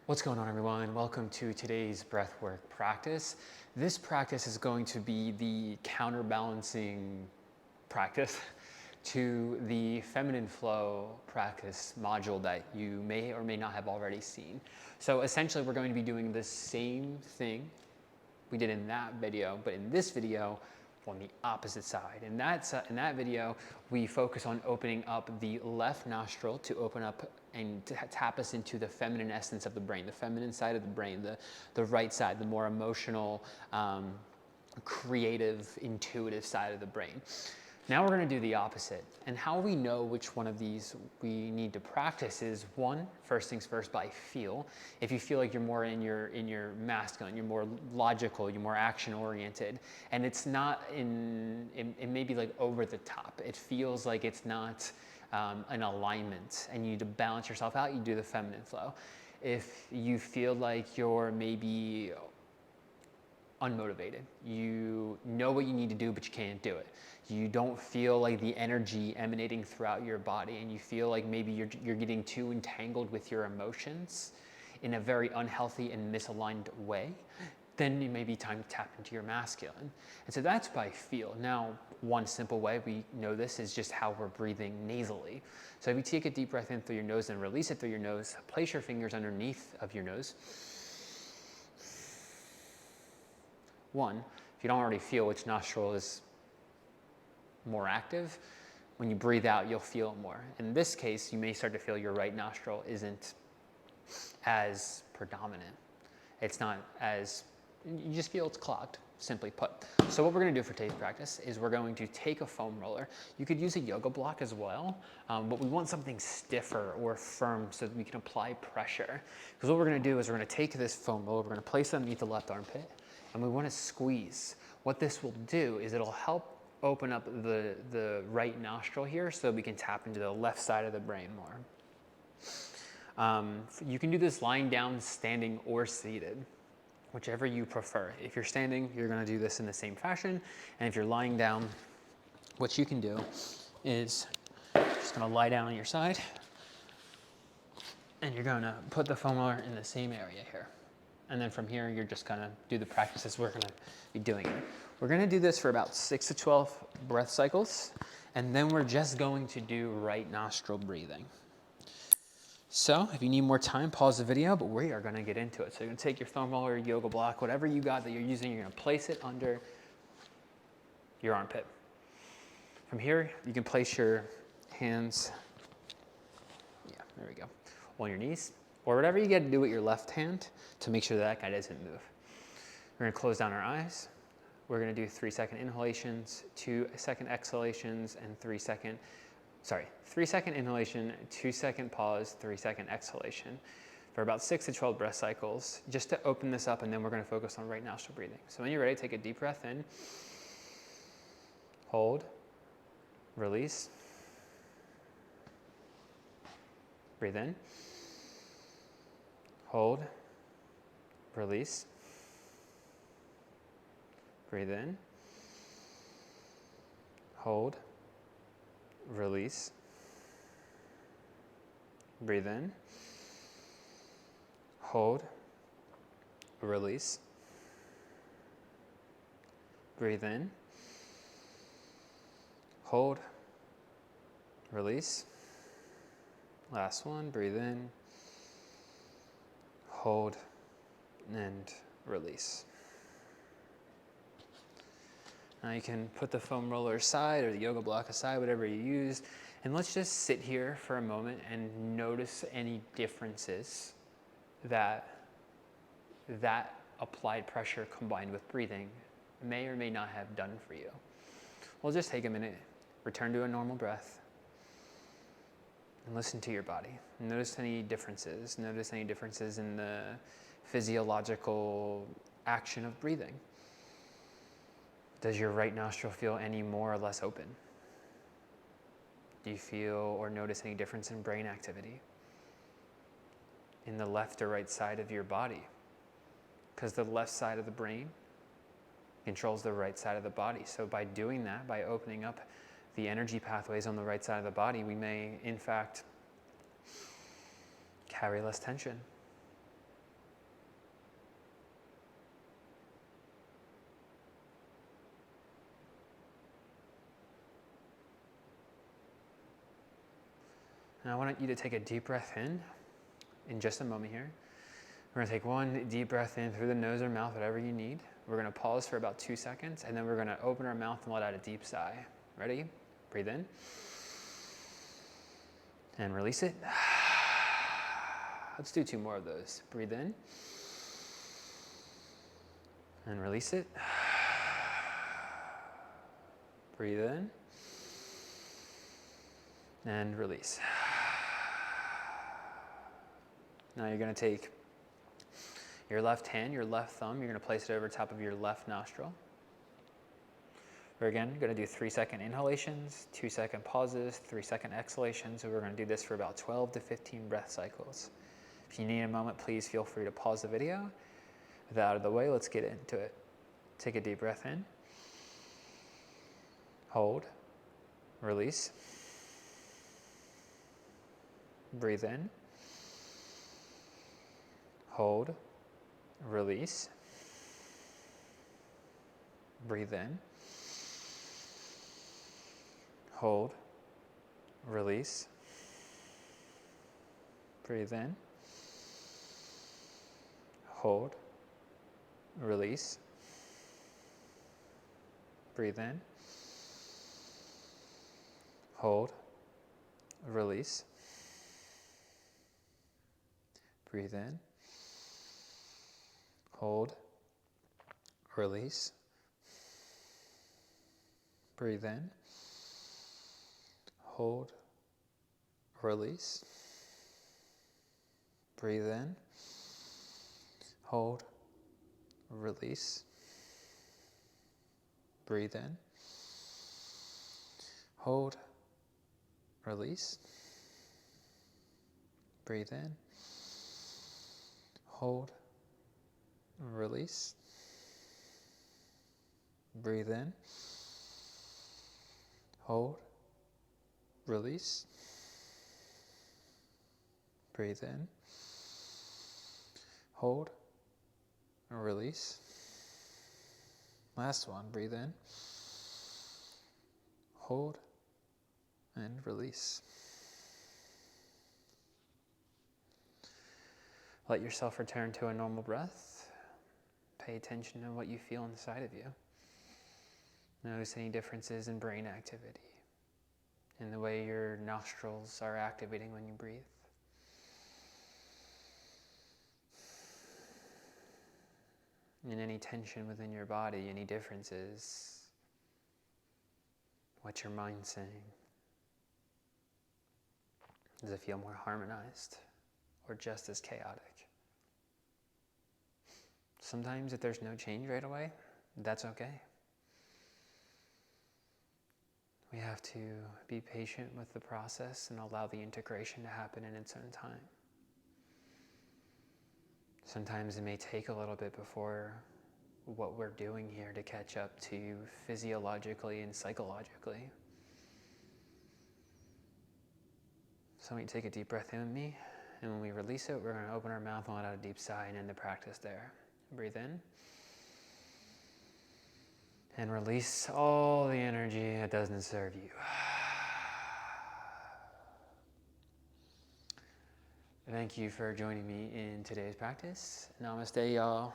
What's going on, everyone? Welcome to today's breathwork practice. This practice is going to be the counterbalancing practice to the feminine flow practice module that you may or may not have already seen. So essentially, we're going to be doing the same thing we did in that video, but in this video, on the opposite side. In that video, we focus on opening up the left nostril to open up and to tap us into the feminine essence of the brain, the feminine side of the brain, the right side, the more emotional, creative, intuitive side of the brain. Now we're going to do the opposite. And how we know which one of these we need to practice is first things first, by feel. If you feel like you're more in your masculine, you're more logical, you're more action oriented, and it's not it may be like over the top. It feels like it's not an alignment, and you need to balance yourself out. You do the feminine flow. If you feel like you're maybe unmotivated, you know what you need to do, but you can't do it. You don't feel like the energy emanating throughout your body, and you feel like maybe you're getting too entangled with your emotions in a very unhealthy and misaligned way, then it may be time to tap into your masculine. And so that's by feel. Now, one simple way we know this is just how we're breathing nasally. So if you take a deep breath in through your nose and release it through your nose, place your fingers underneath of your nose. One, if you don't already feel which nostril is more active, when you breathe out, you'll feel it more. In this case, you may start to feel your right nostril isn't as predominant. It's not as, you just feel it's clogged, simply put. So what we're going to do for today's practice is we're going to take a foam roller. You could use a yoga block as well, but we want something stiffer or firm so that we can apply pressure. Because what we're going to do is we're going to take this foam roller, we're going to place it underneath the left armpit, and we want to squeeze. What this will do is it'll help open up the right nostril here so we can tap into the left side of the brain more. You can do this lying down, standing, or seated, whichever you prefer. If you're standing, you're going to do this in the same fashion. And if you're lying down, what you can do is just going to lie down on your side, and you're going to put the foam roller in the same area here. And then from here, you're just going to do the practices we're going to be doing here. We're going to do this for about 6 to 12 breath cycles, and then we're just going to do right nostril breathing. So if you need more time, pause the video, but we are going to get into it. So you're going to take your foam roller, yoga block, whatever you got that you're using, you're going to place it under your armpit. From here, you can place your hands, there we go, on your knees, or whatever you get to do with your left hand to make sure that guy doesn't move. We're going to close down our eyes. We're going to do 3-second inhalations, 2-second exhalations, and 3-second inhalation, 2-second pause, 3-second exhalation for about 6 to 12 breath cycles, just to open this up, and then we're going to focus on right nostril breathing. So when you're ready, take a deep breath in, hold, release, breathe in, hold, release, breathe in, hold, release, breathe in, hold, release, breathe in, hold, release. Last one, breathe in, hold, and release. Now you can put the foam roller aside or the yoga block aside, whatever you use, and let's just sit here for a moment and notice any differences that applied pressure combined with breathing may or may not have done for you. We'll just take a minute, return to a normal breath, and listen to your body. Notice any differences. Notice any differences in the physiological action of breathing. Does your right nostril feel any more or less open? Do you feel or notice any difference in brain activity in the left or right side of your body? Because the left side of the brain controls the right side of the body. So by doing that, by opening up the energy pathways on the right side of the body, we may, in fact, carry less tension, And I want you to take a deep breath in just a moment here. We're gonna take one deep breath in through the nose or mouth, whatever you need. We're gonna pause for about 2 seconds, and then we're gonna open our mouth and let out a deep sigh. Ready? Breathe in. And release it. Let's do 2 more of those. Breathe in. And release it. Breathe in. And release. Now you're going to take your left hand, your left thumb, you're going to place it over top of your left nostril. We're again going to do 3-second inhalations, 2-second pauses, 3-second exhalations. So we're going to do this for about 12 to 15 breath cycles. If you need a moment, please feel free to pause the video. With that out of the way, let's get into it. Take a deep breath in. Hold. Release. Breathe in. Hold. Release. Breathe in. Hold. Release. Breathe in. Hold. Release. Breathe in. Hold. Release. Breathe in. Hold. Release. Breathe in. Hold. Release. Breathe in. Hold. Release. Breathe in. Hold. Release. Breathe in. Hold. Release. Breathe in. Hold. Release. Breathe in. Hold. Release. Last one. Breathe in. Hold. And release. Let yourself return to a normal breath. Pay attention to what you feel inside of you. Notice any differences in brain activity, in the way your nostrils are activating when you breathe. And any tension within your body, any differences. What's your mind saying? Does it feel more harmonized or just as chaotic? Sometimes if there's no change right away, that's okay. We have to be patient with the process and allow the integration to happen in its own time. Sometimes it may take a little bit before what we're doing here to catch up to physiologically and psychologically. So when you take a deep breath in with me, and when we release it, we're going to open our mouth and let out a deep sigh and end the practice there. Breathe in. And release all the energy that doesn't serve you. Thank you for joining me in today's practice. Namaste, y'all.